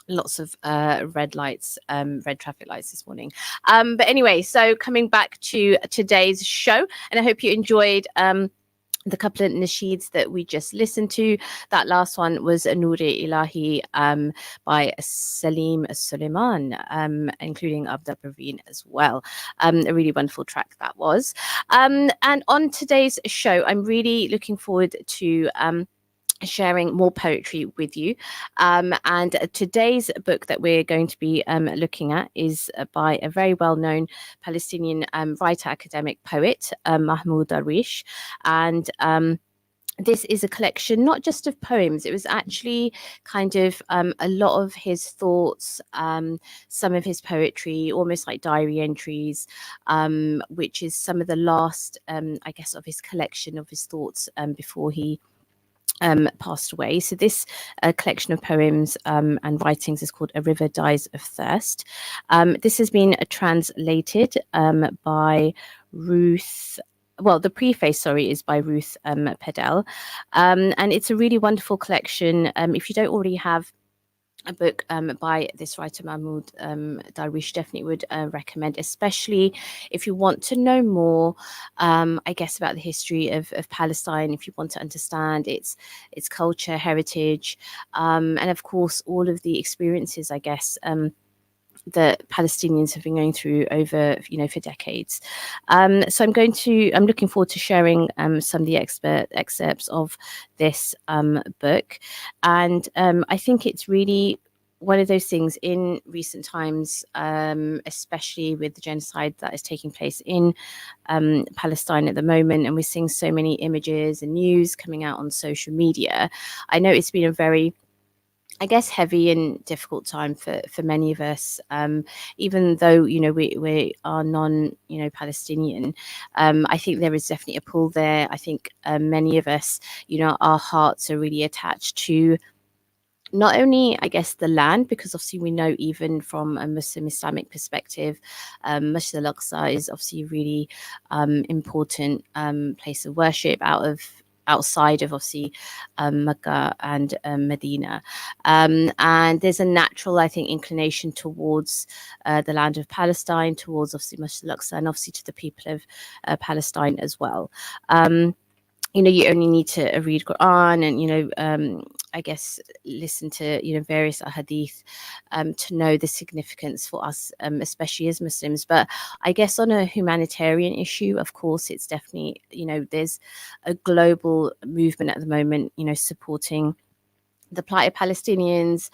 lots of red traffic lights this morning. But anyway, so coming back to today's show, and I hope you enjoyed the couple of nasheeds that we just listened to. That last one was Noor-e Ilahi by Salim Suleiman, including Abda Parveen as well. A really wonderful track that was. And on today's show, I'm really looking forward to sharing more poetry with you. And today's book that we're going to be looking at is by a very well-known Palestinian writer, academic, poet, Mahmoud Darwish. And this is a collection not just of poems, it was actually kind of a lot of his thoughts, some of his poetry, almost like diary entries, which is some of the last, I guess, of his collection of his thoughts before he passed away. So this collection of poems and writings is called A River Dies of Thirst. This has been translated by Ruth. Well, the preface, is by Ruth Pedell. And it's a really wonderful collection. If you don't already have a book by this writer, Mahmoud Darwish, definitely would recommend, especially if you want to know more, I guess, about the history of Palestine, if you want to understand its culture, heritage, and of course, all of the experiences, I guess, that Palestinians have been going through over, for decades. So I'm looking forward to sharing some of the excerpts of this book. And I think it's really one of those things in recent times, especially with the genocide that is taking place in Palestine at the moment. And we're seeing so many images and news coming out on social media. I know it's been a very, I guess, heavy and difficult time for many of us, even though, we are Palestinian. I think there is definitely a pull there. I think many of us, our hearts are really attached to not only, I guess, the land, because obviously we know even from a Muslim Islamic perspective, Masjid al-Aqsa is obviously a really important place of worship outside of obviously Mecca and Medina. And there's a natural, I think, inclination towards the land of Palestine, towards obviously Masjid al-Aqsa, and obviously to the people of Palestine as well. You only need to read Quran and, I guess, listen to, various ahadith to know the significance for us, especially as Muslims. But I guess on a humanitarian issue, of course, it's definitely, there's a global movement at the moment, supporting the plight of Palestinians,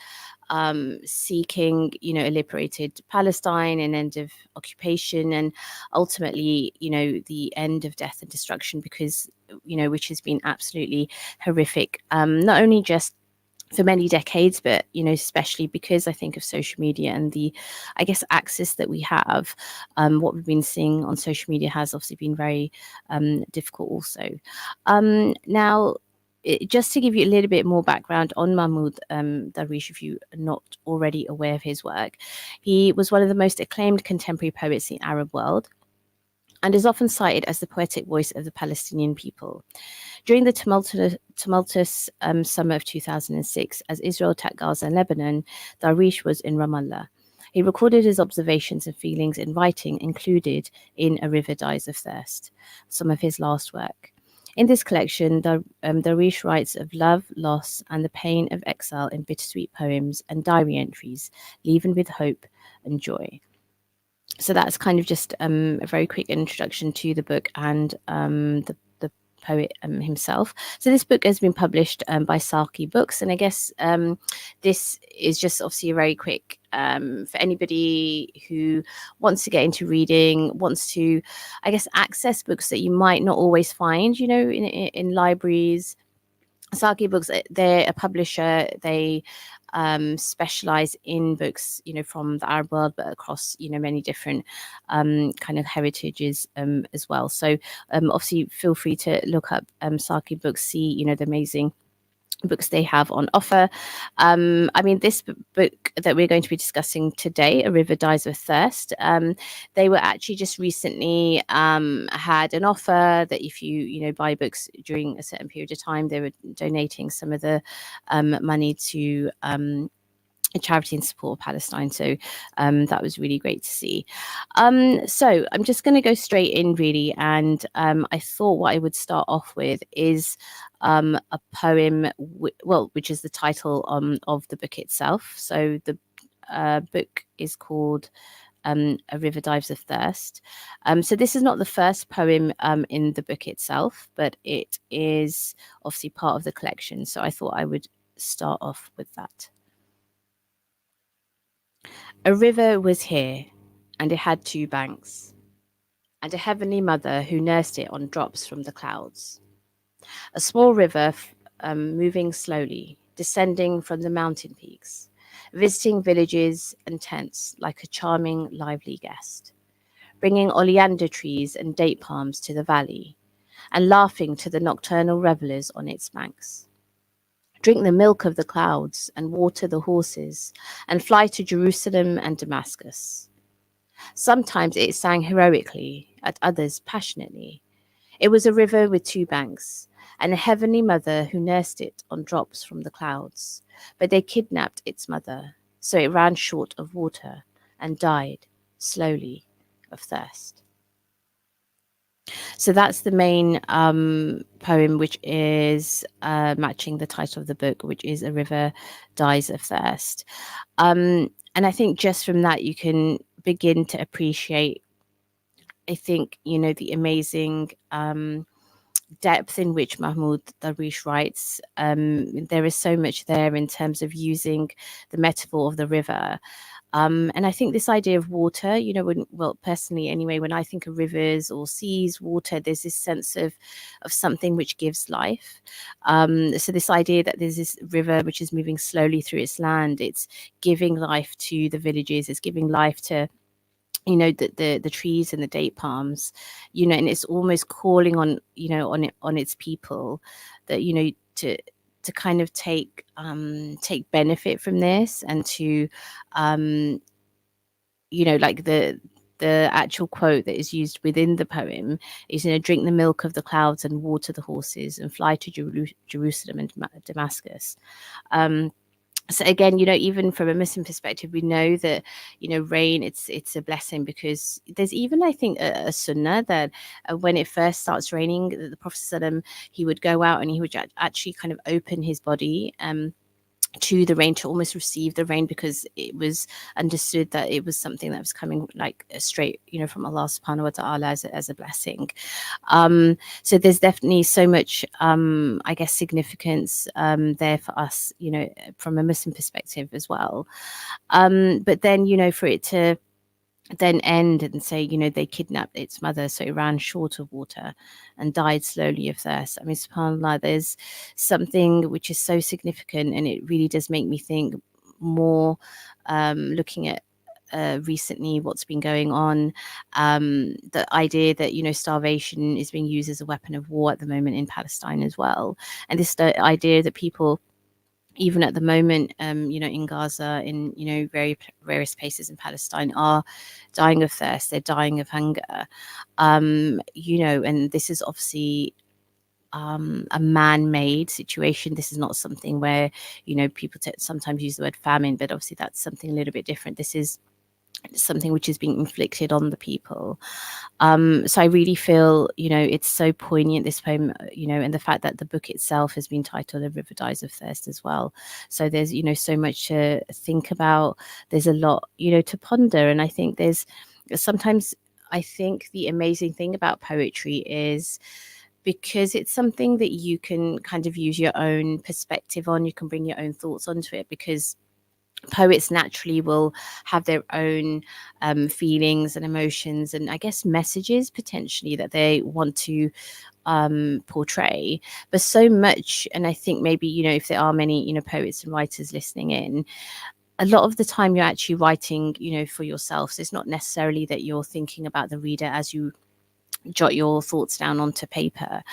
seeking, a liberated Palestine, an end of occupation, and ultimately, the end of death and destruction, because, which has been absolutely horrific, not only just for many decades, but, especially because I think of social media and the, I guess, access that we have. What we've been seeing on social media has obviously been very difficult also. Now, just to give you a little bit more background on Mahmoud Darwish, if you're not already aware of his work, he was one of the most acclaimed contemporary poets in the Arab world and is often cited as the poetic voice of the Palestinian people. During the tumultuous summer of 2006, as Israel attacked Gaza and Lebanon, Darwish was in Ramallah. He recorded his observations and feelings in writing included in A River Dies of Thirst, some of his last work. In this collection, Darwish writes of love, loss, and the pain of exile in bittersweet poems and diary entries, leaven with hope and joy. So that's kind of just a very quick introduction to the book and the poet himself. So this book has been published by Saki Books, and I guess this is just obviously a very quick for anybody who wants to get into reading, wants to, I guess, access books that you might not always find, in libraries. Saki Books, they're a publisher. They specialize in books, from the Arab world, but across, many different kind of heritages as well. So obviously feel free to look up Saki Books, see, the amazing books they have on offer. This book that we're going to be discussing today, A River Dies of Thirst, they were actually just recently had an offer that if you buy books during a certain period of time, they were donating some of the money to a charity in support of Palestine. So that was really great to see. So I'm just going to go straight in, really. And I thought what I would start off with is a poem, which is the title of the book itself. So the book is called A River Dives of Thirst. So this is not the first poem in the book itself, but it is obviously part of the collection. So I thought I would start off with that. A river was here, and it had two banks, and a heavenly mother who nursed it on drops from the clouds. A small river moving slowly, descending from the mountain peaks, visiting villages and tents like a charming, lively guest, bringing oleander trees and date palms to the valley, and laughing to the nocturnal revelers on its banks. Drink the milk of the clouds and water the horses, and fly to Jerusalem and Damascus. Sometimes it sang heroically, at others passionately. It was a river with two banks, and a heavenly mother who nursed it on drops from the clouds. But they kidnapped its mother, so it ran short of water and died, slowly, of thirst. So that's the main poem, which is matching the title of the book, which is A River Dies of Thirst. And I think just from that, you can begin to appreciate, I think, the amazing depth in which Mahmoud Darwish writes. There is so much there in terms of using the metaphor of the river. And I think this idea of water, personally anyway, when I think of rivers or seas, water, there's this sense of something which gives life. So this idea that there's this river which is moving slowly through its land, it's giving life to the villages, it's giving life to the trees and the date palms, and it's almost calling on on its people that to kind of take benefit from this, and to like the actual quote that is used within the poem is, drink the milk of the clouds and water the horses and fly to Jerusalem and Damascus. So again, even from a Muslim perspective, we know that rain, it's a blessing, because there's even, I think, a sunnah that when it first starts raining, the Prophet ﷺ, he would go out and he would actually kind of open his body to the rain, to almost receive the rain, because it was understood that it was something that was coming like straight from Allah subhanahu wa ta'ala as a blessing. So there's definitely so much I guess significance there for us, from a Muslim perspective as well. But then for it to then end and say, they kidnapped its mother, so it ran short of water and died slowly of thirst. I mean, subhanAllah, there's something which is so significant, and it really does make me think more, looking at recently what's been going on, the idea that starvation is being used as a weapon of war at the moment in Palestine as well, and this idea that people, even at the moment, in Gaza, in various places in Palestine, are dying of thirst. They're dying of hunger, and this is obviously a man-made situation. This is not something where people sometimes use the word famine, but obviously that's something a little bit different. This is something which is being inflicted on the people. So I really feel, it's so poignant, this poem, and the fact that the book itself has been titled A River Dies of Thirst as well. So there's, so much to think about. There's a lot, to ponder. And I think sometimes I think the amazing thing about poetry is, because it's something that you can kind of use your own perspective on, you can bring your own thoughts onto it, because poets naturally will have their own feelings and emotions, and I guess messages potentially that they want to portray. But so much, and I think maybe if there are many poets and writers listening in, a lot of the time you're actually writing for yourself. So it's not necessarily that you're thinking about the reader as you jot your thoughts down onto paper.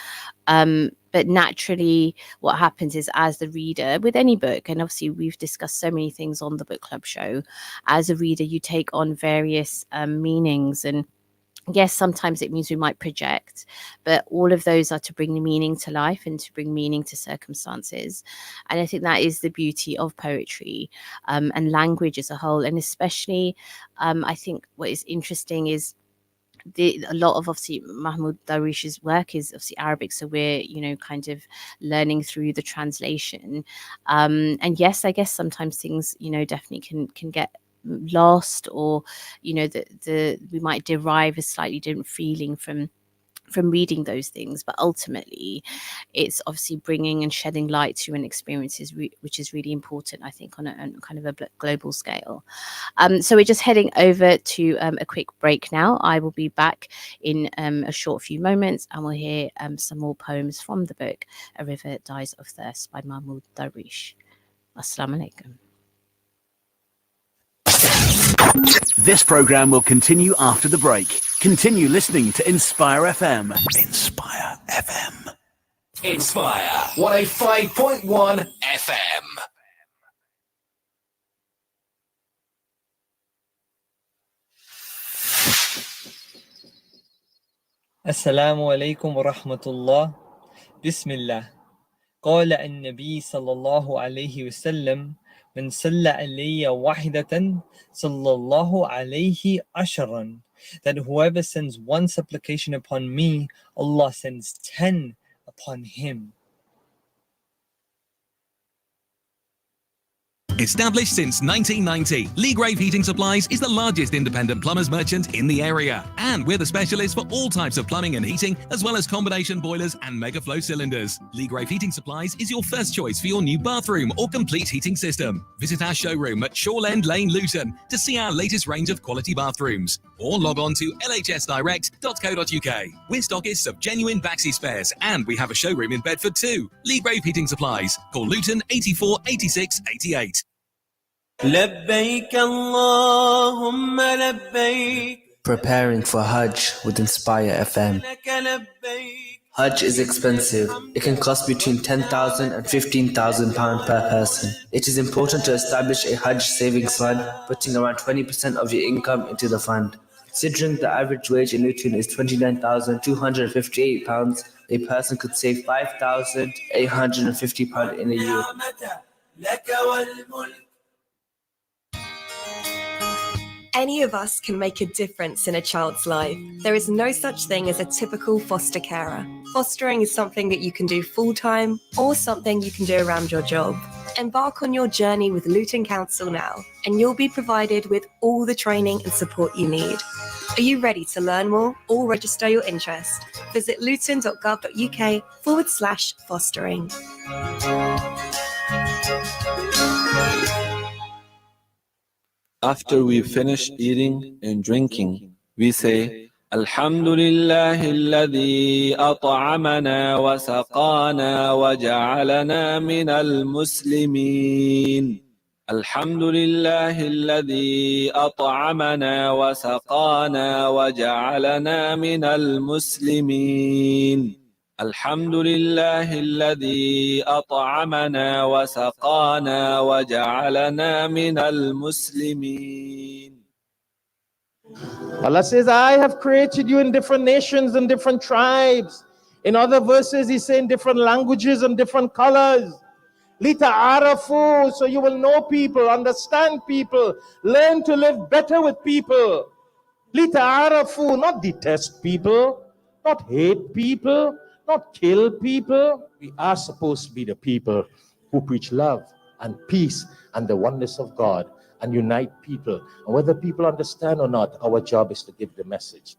But naturally, what happens is, as the reader with any book, and obviously we've discussed so many things on the book club show, as a reader, you take on various meanings and Yes, sometimes it means we might project, but all of those are to bring meaning to life and to bring meaning to circumstances. And I think that is the beauty of poetry, and language as a whole. And especially, I think what is interesting is a lot of obviously Mahmoud Darwish's work is obviously Arabic, so we're kind of learning through the translation. And yes, I guess sometimes things definitely can get lost, or the we might derive a slightly different feeling from reading those things, but ultimately it's obviously bringing and shedding light to an experience which is really important, I think, on a kind of a global scale. So we're just heading over to a quick break now. I will be back in a short few moments, and we'll hear some more poems from the book A River Dies of Thirst by Mahmoud Darwish. Assalamu alaikum. This program will continue after the break. Continue listening to Inspire FM. Inspire FM. Inspire 105.1 FM. Assalamu alaikum wa rahmatullah. Bismillah. قال النبي صلى الله عليه وسلم من صلى علي واحدة صلى الله عليه عشرا, that whoever sends one supplication upon me, Allah sends 10 upon him. Established since 1990, Leagrave Heating Supplies is the largest independent plumbers merchant in the area. And we're the specialist for all types of plumbing and heating, as well as combination boilers and mega flow cylinders. Leagrave Heating Supplies is your first choice for your new bathroom or complete heating system. Visit our showroom at Shore End Lane, Luton, to see our latest range of quality bathrooms. Or log on to lhsdirect.co.uk. We're stockists of genuine Baxi spares, and we have a showroom in Bedford too. Leagrave Heating Supplies. Call Luton 84 86 88. لبيك اللهم لبيك. Preparing for Hajj with Inspire FM. Hajj is expensive. It can cost between £10,000 and £15,000 per person. It is important to establish a Hajj savings fund, putting around 20% of your income into the fund. Considering the average wage in Luton is £29,258, a person could save £5,850 in a year. Any of us can make a difference in a child's life. There is no such thing as a typical foster carer. Fostering is something that you can do full-time or something you can do around your job. Embark on your journey with Luton Council now, and you'll be provided with all the training and support you need. Are you ready to learn more or register your interest? Visit luton.gov.uk/fostering. After we finish eating and drinking, we say, Alhamdulillah alladhi at'amana wa saqana wa ja'alana min al-muslimin. Alhamdulillah alladhi at'amana wa saqana wa ja'alana min al-muslimin. الحمد لله الذي أطعمنا وسقانا وجعلنا من المسلمين. Allah says, I have created you in different nations and different tribes. In other verses, He's saying different languages and different colors. لِتَعَارَفُوا, so you will know people, understand people, learn to live better with people. لِتَعَارَفُوا, not detest people, not hate people, not kill people. We are supposed to be the people who preach love and peace and the oneness of God and unite people. And whether people understand or not, our job is to give the message.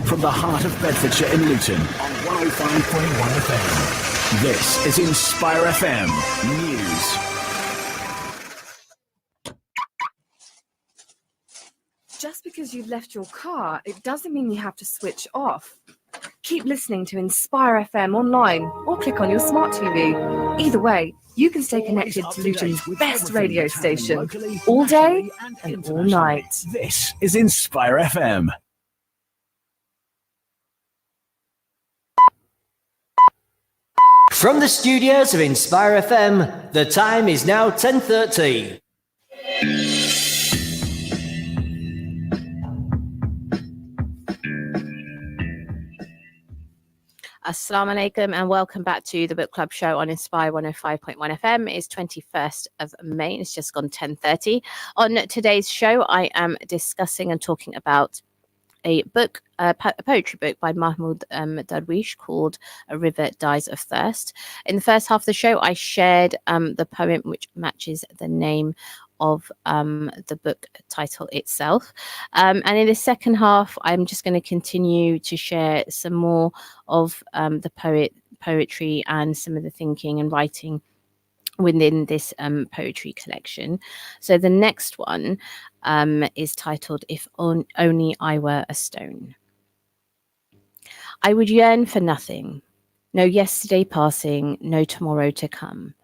From the heart of Bedfordshire in Luton on 105.1 FM. This is Inspire FM News. Just because you've left your car, it doesn't mean you have to switch off. Keep listening to Inspire FM online or click on your smart TV. Either way, you can stay connected to Luton's best radio station all day and all night. This is Inspire FM. From the studios of Inspire FM, the time is now 10:30. Assalamu alaikum and welcome back to the book club show on Inspire 105.1 FM. It's 21st of May and it's just gone 10:30. On today's show, I am discussing and talking about a book, a poetry book by Mahmoud Darwish called A River Dies of Thirst. In the first half of the show, I shared the poem which matches the name of the book title itself. And in the second half, I'm just going to continue to share some more of the poetry and some of the thinking and writing within this poetry collection. So the next one is titled If Only I Were a Stone. I would yearn for nothing, no yesterday passing, no tomorrow to come,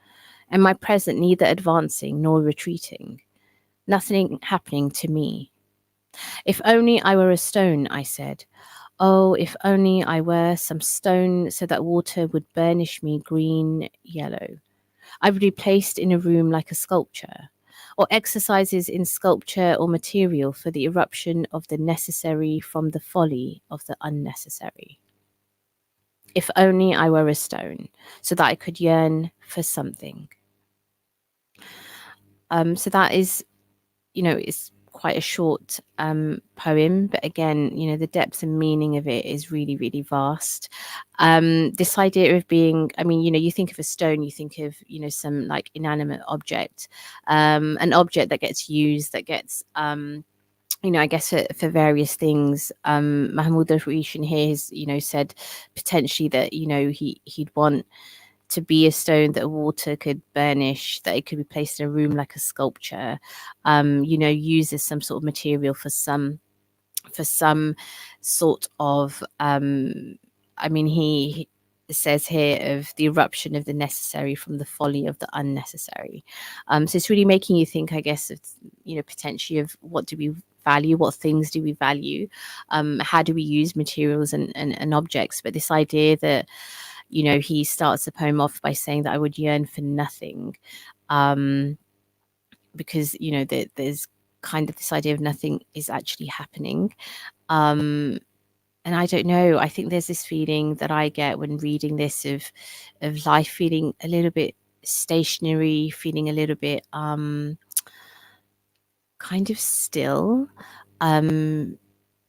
and my present neither advancing nor retreating, nothing happening to me. If only I were a stone, I said. Oh, if only I were some stone so that water would burnish me green, yellow. I would be placed in a room like a sculpture, or exercises in sculpture or material for the eruption of the necessary from the folly of the unnecessary. If only I were a stone, so that I could yearn for something. So that is, it's quite a short poem, but again, the depth and meaning of it is really, really vast. This idea of being, you think of a stone, you think of, some like inanimate object, an object that gets used, that gets, I guess for various things. Mahmoud Darwish in here has, said potentially that, he'd want to be a stone that water could burnish, that it could be placed in a room like a sculpture, used as some sort of material for some sort of, he says here of the eruption of the necessary from the folly of the unnecessary. So it's really making you think, I guess, of, potentially of what do we value, what things do we value, how do we use materials and objects, but this idea that, he starts the poem off by saying that I would yearn for nothing, because, there's kind of this idea of nothing is actually happening. And I don't know, I think there's this feeling that I get when reading this of life feeling a little bit stationary, feeling a little bit kind of still.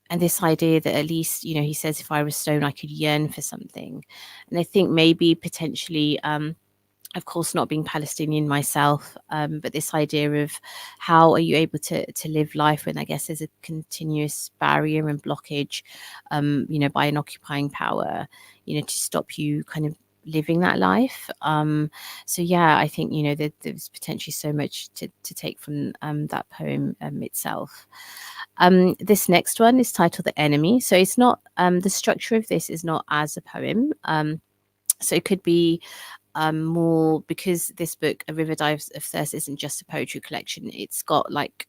And this idea that at least, he says, if I were a stone, I could yearn for something. And I think maybe potentially, of course, not being Palestinian myself, but this idea of how are you able to live life when I guess there's a continuous barrier and blockage, by an occupying power, to stop you kind of living that life. So yeah, I think, there's potentially so much to take from that poem itself. This next one is titled The Enemy. So it's not, the structure of this is not as a poem. So it could be more, because this book, A River Dies of Thirst, isn't just a poetry collection. It's got like,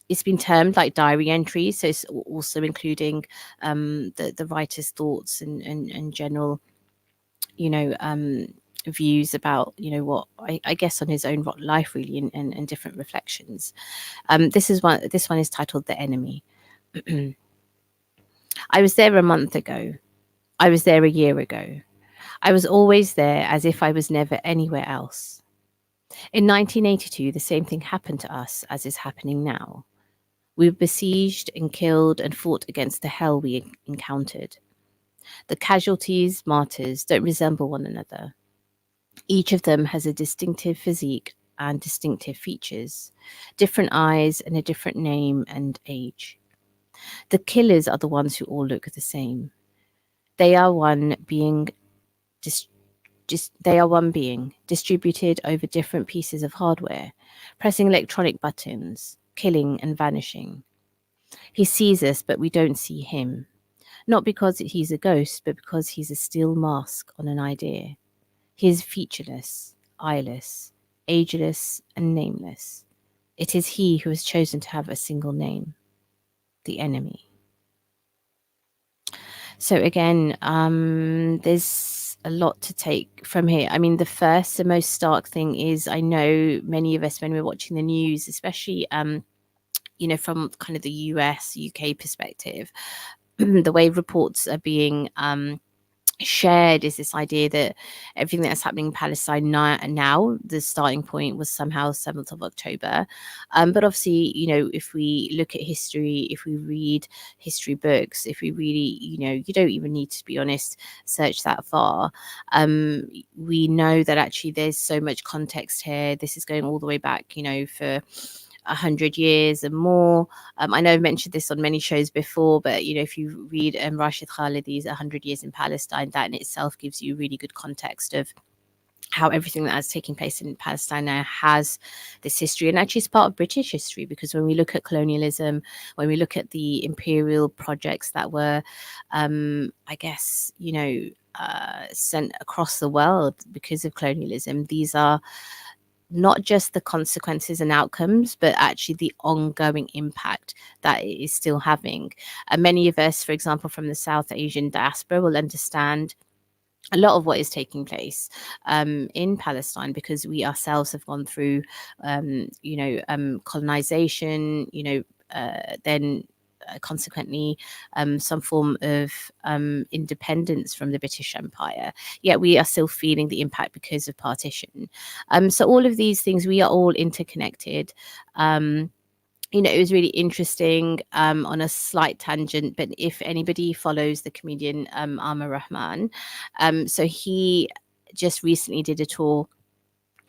it's been termed like diary entries. So it's also including the writer's thoughts and general, views about, what I guess on his own life really, and different reflections. This one is titled The Enemy. I was there a month ago. I was there a year ago. I was always there, as if I was never anywhere else. In 1982, the same thing happened to us as is happening now. We were besieged and killed and fought against the hell we encountered. The casualties, martyrs, don't resemble one another. Each of them has a distinctive physique and distinctive features, different eyes and a different name and age. The killers are the ones who all look the same. They are one being distributed over different pieces of hardware, pressing electronic buttons, killing and vanishing. He sees us, but we don't see him. Not because he's a ghost, but because he's a steel mask on an idea. He is featureless, eyeless, ageless, and nameless. It is he who has chosen to have a single name, the enemy. So again, there's a lot to take from here. I mean, the most stark thing is, I know many of us, when we're watching the news, especially, from kind of the US, UK perspective, the way reports are being shared is this idea that everything that's happening in Palestine now, the starting point was somehow 7th of October. But obviously, if we look at history, if we read history books, if we really, you don't even need to be honest, search that far. We know that actually there's so much context here. This is going all the way back, for 100 years and more. I know I've mentioned this on many shows before, but if you read Rashid Khalidi's 100 Years in Palestine, that in itself gives you really good context of how everything that is taking place in Palestine now has this history, and actually it's part of British history, because when we look at colonialism, when we look at the imperial projects that were, I guess, sent across the world because of colonialism, these are not just the consequences and outcomes, but actually the ongoing impact that it is still having. And many of us, for example, from the South Asian diaspora, will understand a lot of what is taking place in Palestine, because we ourselves have gone through, colonization, then consequently some form of independence from the British Empire, yet we are still feeling the impact because of partition. So all of these things, we are all interconnected. It was really interesting, on a slight tangent, but if anybody follows the comedian Amar Rahman, so he just recently did a tour,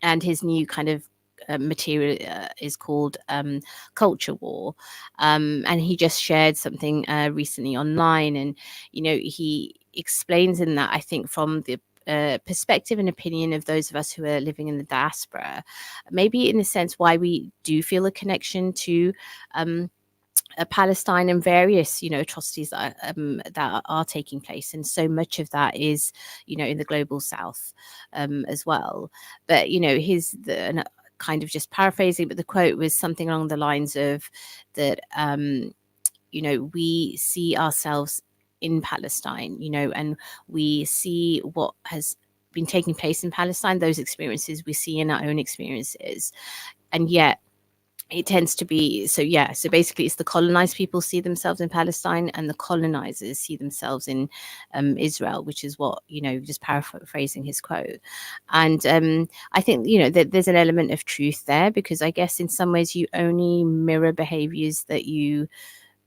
and his new kind of material is called Culture War, and he just shared something recently online, and he explains in that, I think, from the perspective and opinion of those of us who are living in the diaspora, maybe in a sense why we do feel a connection to Palestine and various, atrocities that are taking place, and so much of that is, in the global South as well. But and kind of just paraphrasing, but the quote was something along the lines of that. We see ourselves in Palestine, and we see what has been taking place in Palestine. Those experiences we see in our own experiences, and yet it tends to be so basically it's the colonized people see themselves in Palestine, and the colonizers see themselves in Israel, which is what, just paraphrasing his quote. And I think that there's an element of truth there, because I guess in some ways you only mirror behaviors that you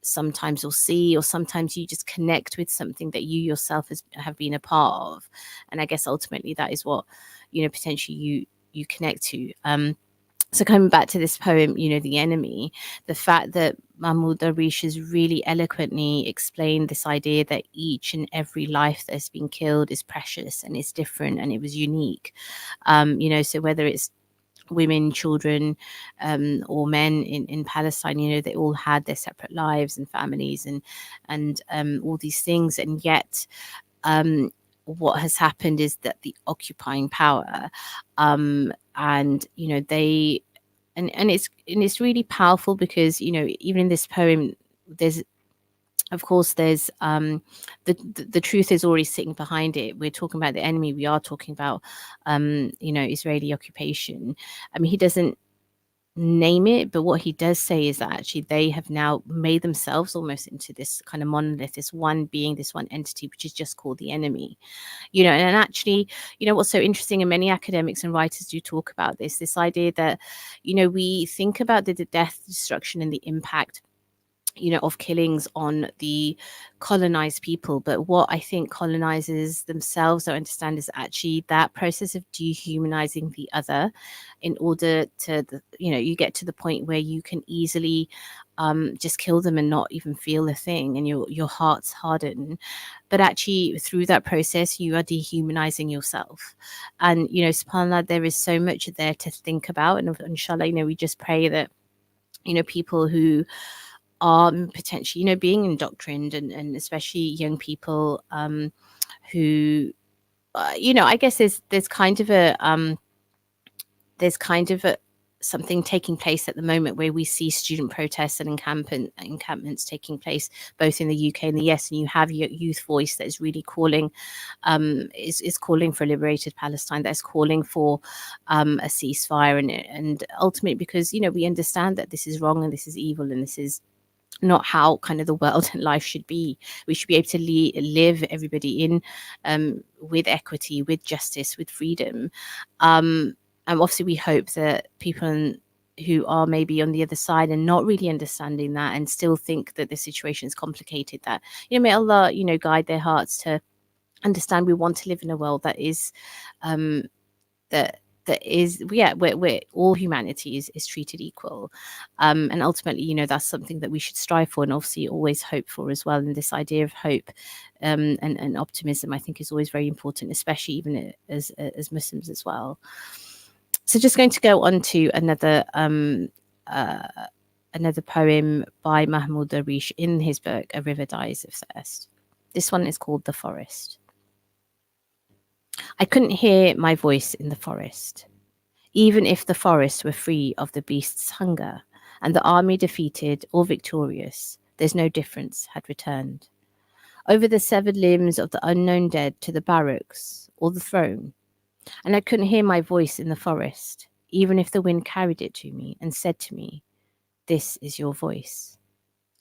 sometimes will see, or sometimes you just connect with something that you yourself have been a part of, and I guess ultimately that is what potentially you connect to. So coming back to this poem, The Enemy, the fact that Mahmoud Darwish has really eloquently explained this idea that each and every life that's been killed is precious and it's different and it was unique. So whether it's women, children, or men in Palestine, they all had their separate lives and families and all these things, and yet what has happened is that the occupying power, and they and it's really powerful, because even in this poem there's the truth is already sitting behind it. We're talking about the enemy, we are talking about Israeli occupation. I mean, he doesn't name it, but what he does say is that actually they have now made themselves almost into this kind of monolith, this one being, this one entity, which is just called the enemy. And actually, what's so interesting, and many academics and writers do talk about this idea that we think about the death, destruction, and the impact of killings on the colonized people. But what I think colonizers themselves don't understand is actually that process of dehumanizing the other, in order to, you get to the point where you can easily just kill them and not even feel a thing, and your heart's hardened. But actually through that process, you are dehumanizing yourself. And, subhanAllah, there is so much there to think about. And inshallah, we just pray that, people who are potentially, being indoctrined, and especially young people who, I guess there's kind of a something taking place at the moment where we see student protests and encampments taking place both in the UK and the US, and you have your youth voice that is really calling, is calling for a liberated Palestine, that's calling for a ceasefire, and ultimately, because we understand that this is wrong and this is evil and this is not how kind of the world and life should be. We should be able to live everybody in with equity, with justice, with freedom. And obviously we hope that people who are maybe on the other side and not really understanding that and still think that the situation is complicated, that, may Allah, guide their hearts to understand we want to live in a world that is that is, where all humanity is treated equal, and ultimately, that's something that we should strive for and obviously always hope for as well. And this idea of hope and optimism, I think, is always very important, especially even as Muslims as well. So just going to go on to another poem by Mahmoud Darwish in his book A River Dies of Thirst. This one is called The Forest. I couldn't hear my voice in the forest, even if the forest were free of the beast's hunger, and the army defeated or victorious, there's no difference had returned. Over the severed limbs of the unknown dead to the barracks or the throne, and I couldn't hear my voice in the forest, even if the wind carried it to me and said to me, "This is your voice."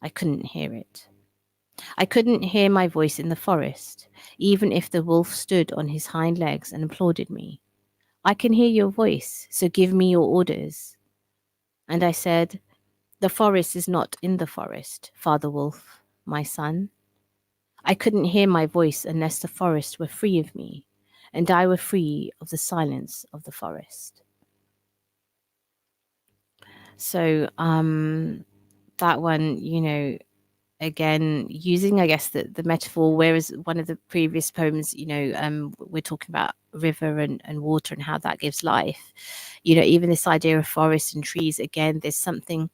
I couldn't hear it. I couldn't hear my voice in the forest, even if the wolf stood on his hind legs and applauded me. I can hear your voice, so give me your orders. And I said, the forest is not in the forest, Father Wolf, my son. I couldn't hear my voice unless the forest were free of me, and I were free of the silence of the forest. So that one, again, using, I guess, the metaphor, whereas one of the previous poems, we're talking about river and water and how that gives life. Even this idea of forest and trees, again, there's something,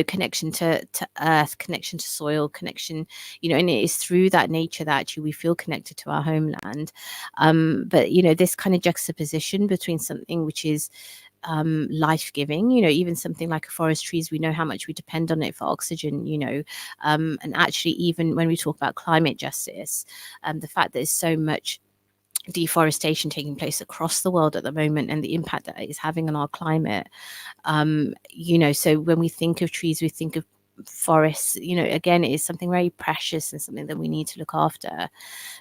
connection to earth, connection to soil, connection, and it is through that nature that actually we feel connected to our homeland. But, this kind of juxtaposition between something which is life-giving, even something like a forest, trees, we know how much we depend on it for oxygen, and actually even when we talk about climate justice, the fact that there's so much deforestation taking place across the world at the moment and the impact that it is having on our climate, so when we think of trees, we think of forests, again, it is something very precious and something that we need to look after.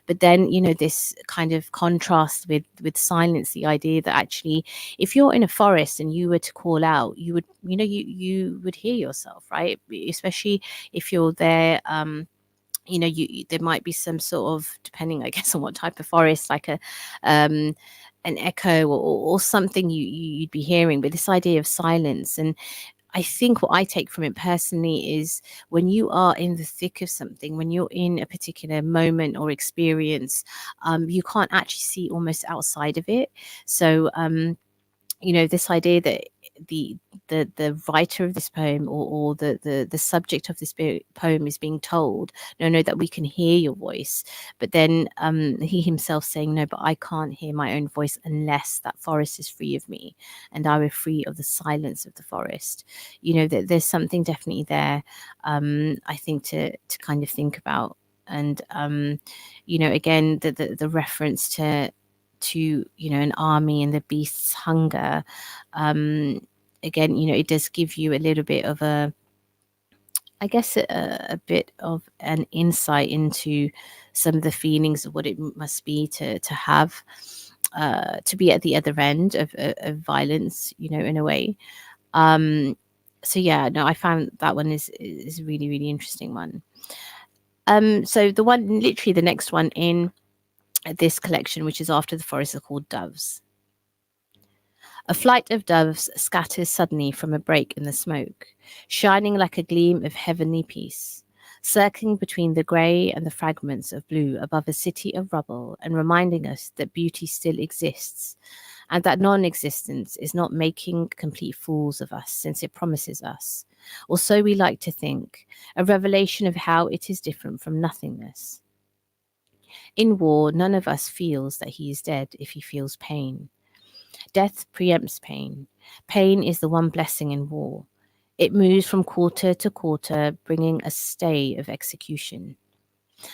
But then, this kind of contrast with silence, the idea that actually if you're in a forest and you were to call out, you would, you would hear yourself, right? Especially if you're there, there might be some sort of, depending, I guess, on what type of forest, like an echo or something you'd be hearing. But this idea of silence, and I think what I take from it personally is when you are in the thick of something, when you're in a particular moment or experience, you can't actually see almost outside of it. So, this idea that the writer of this poem or the subject of this poem is being told, no, that we can hear your voice, but then he himself saying, no, but I can't hear my own voice unless that forest is free of me and I were free of the silence of the forest. There's something definitely there, I think, to kind of think about. And again, the reference to an army and the beast's hunger, again, it does give you a little bit of a bit of an insight into some of the feelings of what it must be to have to be at the other end of violence, in a way. So yeah, no, I found that one is a really, really interesting one. So literally the next one in this collection, which is after the forest, are called Doves. A flight of doves scatters suddenly from a break in the smoke, shining like a gleam of heavenly peace, circling between the grey and the fragments of blue above a city of rubble, and reminding us that beauty still exists, and that non-existence is not making complete fools of us, since it promises us, or so we like to think, a revelation of how it is different from nothingness. In war, none of us feels that he is dead if he feels pain. Death preempts pain. Pain is the one blessing in war. It moves from quarter to quarter, bringing a stay of execution.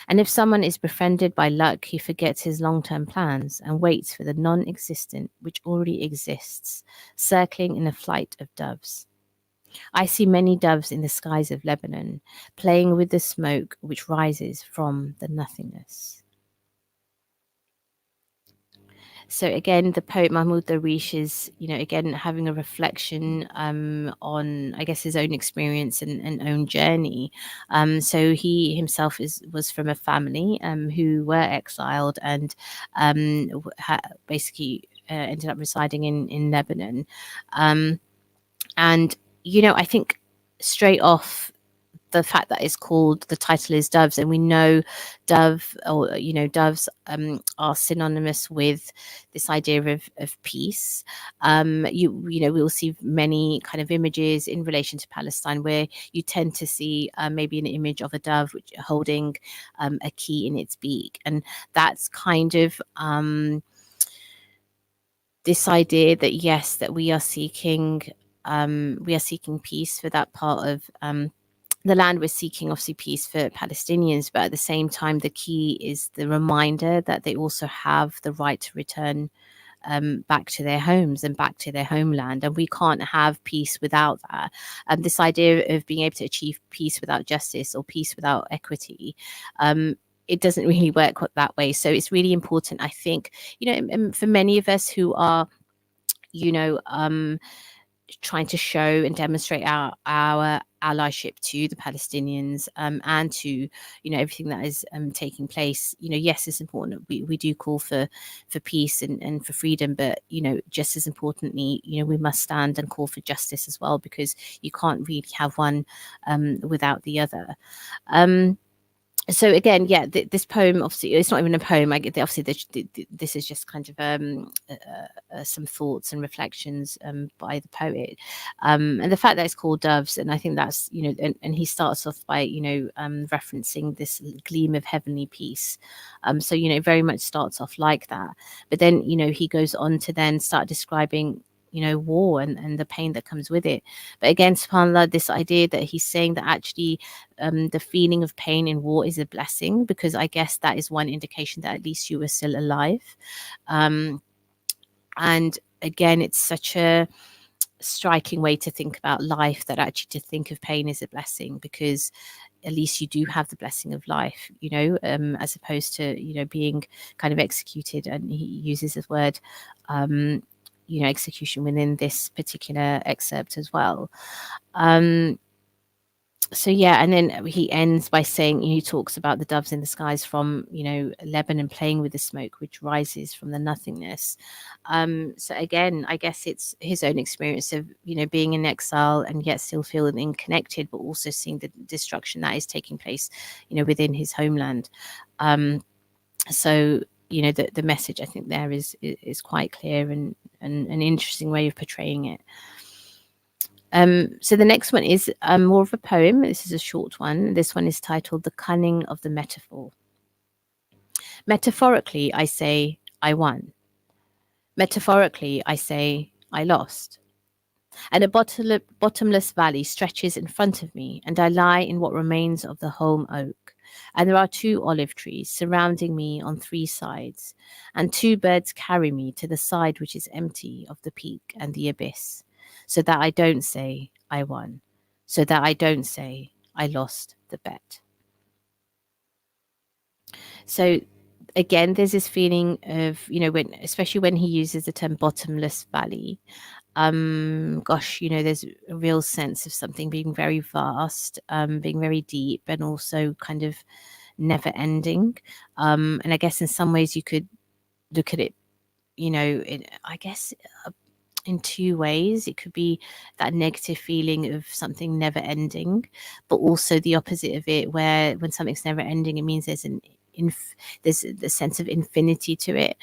And if someone is befriended by luck, he forgets his long-term plans and waits for the non-existent which already exists, circling in a flight of doves. I see many doves in the skies of Lebanon, playing with the smoke which rises from the nothingness. So again, the poet Mahmoud Darwish is, again, having a reflection on, I guess, his own experience and own journey. So he himself was from a family who were exiled and basically ended up residing in Lebanon. And, I think straight off, the fact that it's called, the title is Doves, and we know doves are synonymous with this idea of peace. We will see many kind of images in relation to Palestine where you tend to see maybe an image of a dove which holding a key in its beak, and that's kind of this idea that yes, that we are seeking peace for that part of the land. We're seeking obviously peace for Palestinians, but at the same time, the key is the reminder that they also have the right to return back to their homes and back to their homeland. And we can't have peace without that. This idea of being able to achieve peace without justice or peace without equity, it doesn't really work that way. So it's really important, I think, for many of us who are, trying to show and demonstrate our allyship to the Palestinians and to everything that is taking place. Yes, it's important. We do call for peace and for freedom, but just as importantly, we must stand and call for justice as well, because you can't really have one without the other. So again, yeah, this poem, obviously, it's not even a poem. I get obviously this is just kind of some thoughts and reflections by the poet, and the fact that it's called Doves, and I think that's and he starts off by referencing this gleam of heavenly peace, so very much starts off like that, but then he goes on to then start describing war and the pain that comes with it. But again, subhanAllah, this idea that he's saying that actually the feeling of pain in war is a blessing, because I guess that is one indication that at least you were still alive. And again, it's such a striking way to think about life, that actually to think of pain as a blessing, because at least you do have the blessing of life, as opposed to, being kind of executed. And he uses this word, execution within this particular excerpt as well. So yeah, and then he ends by saying, he talks about the doves in the skies from Lebanon, playing with the smoke which rises from the nothingness. So again, I guess it's his own experience of being in exile and yet still feeling connected, but also seeing the destruction that is taking place within his homeland. So the message, I think, there is quite clear and an interesting way of portraying it. So the next one is more of a poem. This is a short one. This one is titled "The Cunning of the Metaphor." Metaphorically, I say, I won. Metaphorically, I say, I lost. And a bottomless valley stretches in front of me, and I lie in what remains of the holm oak. And there are 2 olive trees surrounding me on 3 sides, and 2 birds carry me to the side which is empty of the peak and the abyss, so that I don't say I won, so that I don't say I lost the bet. So again, there's this feeling of, especially when he uses the term bottomless valley, there's a real sense of something being very vast, being very deep, and also kind of never ending. And I guess in some ways you could look at it, in 2 ways. It could be that negative feeling of something never ending, but also the opposite of it, where when something's never ending, it means there's there's the sense of infinity to it.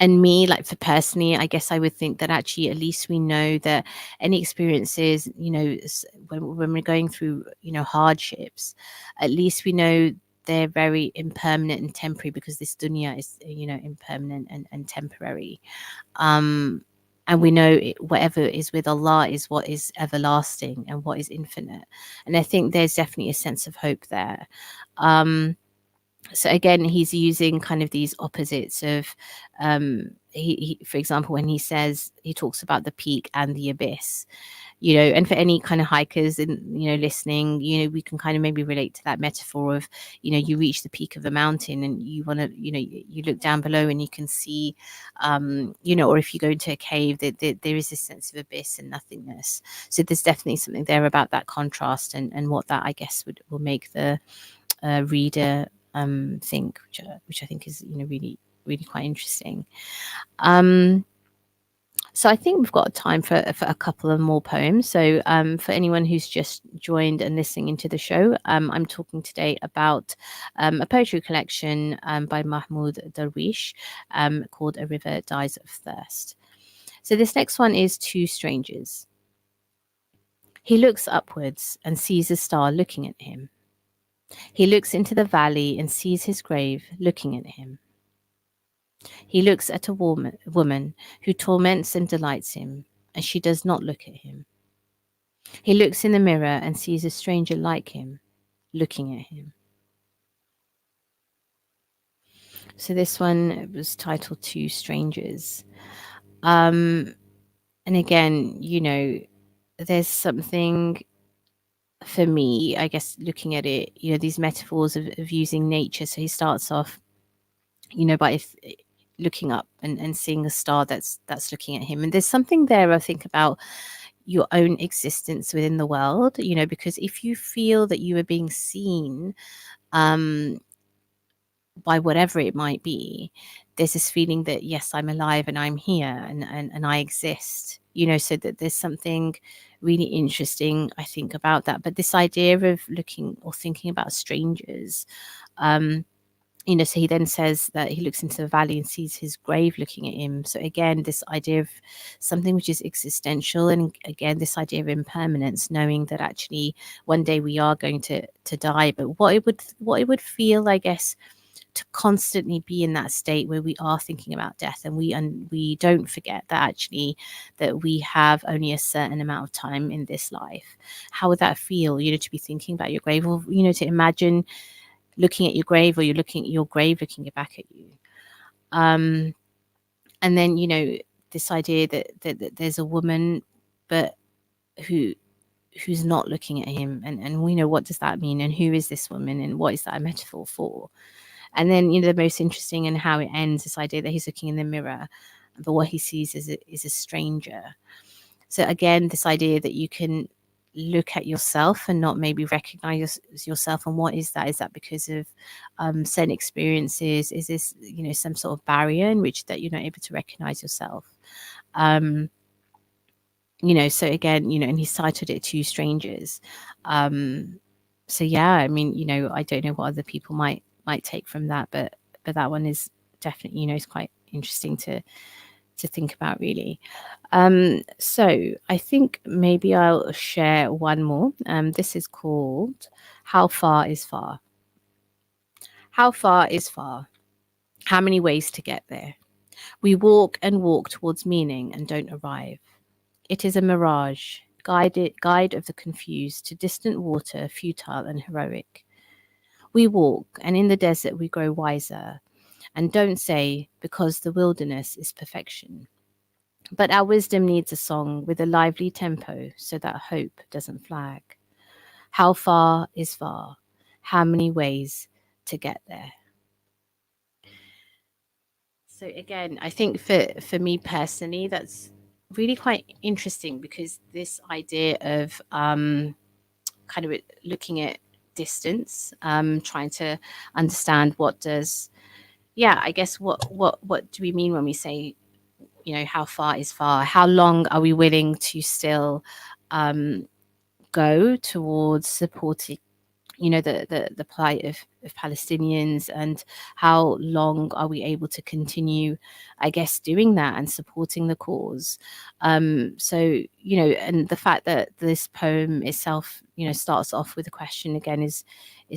And me, like, for personally, I guess I would think that actually at least we know that any experiences, when we're going through, hardships, at least we know they're very impermanent and temporary, because this dunya is, impermanent and temporary. And we know whatever is with Allah is what is everlasting and what is infinite. And I think there's definitely a sense of hope there. So again, he's using kind of these opposites of he, for example, when he talks about the peak and the abyss, you know, and for any kind of hikers and, you know, listening, you know, we can kind of maybe relate to that metaphor of, you know, you reach the peak of a mountain and you want to, you know, you look down below and you can see, you know, or if you go into a cave, there is this sense of abyss and nothingness. So there's definitely something there about that contrast and what that, I guess, will make the reader think, which I think is, you know, really, really quite interesting. So I think we've got time for a couple of more poems. So for anyone who's just joined and listening into the show, I'm talking today about a poetry collection by Mahmoud Darwish called A River Dies of Thirst. So this next one is Two Strangers. He looks upwards and sees a star looking at him. He looks into the valley and sees his grave looking at him. He looks at a woman who torments and delights him, and she does not look at him. He looks in the mirror and sees a stranger like him, looking at him. So this one was titled Two Strangers. And again, you know, there's something for me, I guess, looking at it, you know, these metaphors of using nature. So he starts off, you know, by looking up and seeing a star that's looking at him. And there's something there, I think, about your own existence within the world, you know, because if you feel that you are being seen by whatever it might be, there's this feeling that, yes, I'm alive and I'm here and I exist, you know, so that there's something really interesting, I think, about that. But this idea of looking or thinking about strangers, you know, so he then says that he looks into the valley and sees his grave looking at him. So again, this idea of something which is existential, and again, this idea of impermanence, knowing that actually one day we are going to die. But what it would feel, I guess, to constantly be in that state where we are thinking about death, and we don't forget that actually that we have only a certain amount of time in this life. How would that feel, you know, to be thinking about your grave, or, you know, to imagine looking at your grave, or you're looking at your grave looking back at you. And then, you know, this idea that there's a woman but who's not looking at him, and we know, what does that mean, and who is this woman, and what is that a metaphor for? And then, you know, the most interesting and how it ends, this idea that he's looking in the mirror, but what he sees is a stranger. So again, this idea that you can look at yourself and not maybe recognize yourself, and what is that? Is that because of certain experiences? Is this, you know, some sort of barrier in which that you're not able to recognize yourself? You know, so again, you know, and he cited it to strangers. So yeah, I mean, you know, I don't know what other people might take from that, but that one is definitely, you know, it's quite interesting to think about, really. So I think maybe I'll share one more. This is called How Far is Far. How far is far? How many ways to get there? We walk and walk towards meaning and don't arrive. It is a mirage, guide of the confused to distant water, futile and heroic. We walk, and in the desert we grow wiser, and don't say, because the wilderness is perfection. But our wisdom needs a song with a lively tempo so that hope doesn't flag. How far is far? How many ways to get there? So again, I think for me personally, that's really quite interesting, because this idea of kind of looking at distance, trying to understand what does, I guess what do we mean when we say, you know, how far is far? How long are we willing to still go towards supporting, you know, the plight of Palestinians, and how long are we able to continue, I guess, doing that and supporting the cause? So, you know, and the fact that this poem itself, you know, starts off with a question again is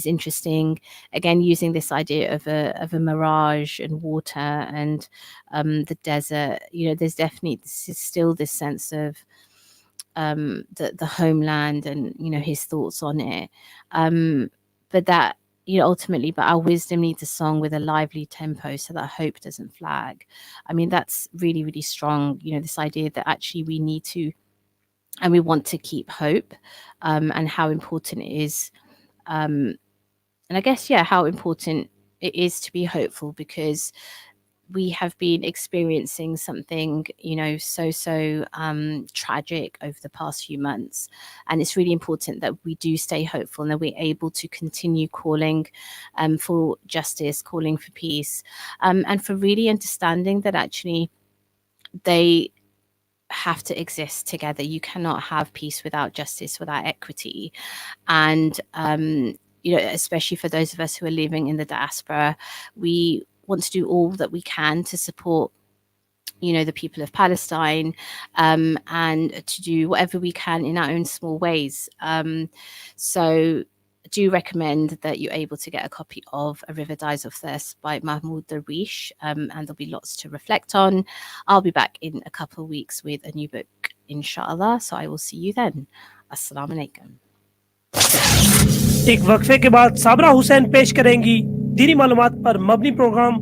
interesting. Again, using this idea of a mirage and water and the desert, you know, there's definitely still this sense of the homeland and, you know, his thoughts on it. But that ultimately, but our wisdom needs a song with a lively tempo so that hope doesn't flag. I mean, that's really, really strong. This idea that actually we need to, and we want to keep hope, and how important it is. And I guess, how important it is to be hopeful, because we have been experiencing something, so tragic over the past few months. And it's really important that we do stay hopeful and that we're able to continue calling for justice, calling for peace, and for really understanding that actually they have to exist together. You cannot have peace without justice, without equity. And, especially for those of us who are living in the diaspora, we want to do all that we can to support the people of Palestine, and to do whatever we can in our own small ways. So I do recommend that you're able to get a copy of A River Dies of Thirst by Mahmoud Darwish, and there'll be lots to reflect on. I'll be back in a couple of weeks with a new book, inshallah, so I will see you then. Assalamu alaikum. एक वक्फे के बाद साबरा हुसैन पेश करेंगी दीनी मालूमात पर मबनी programme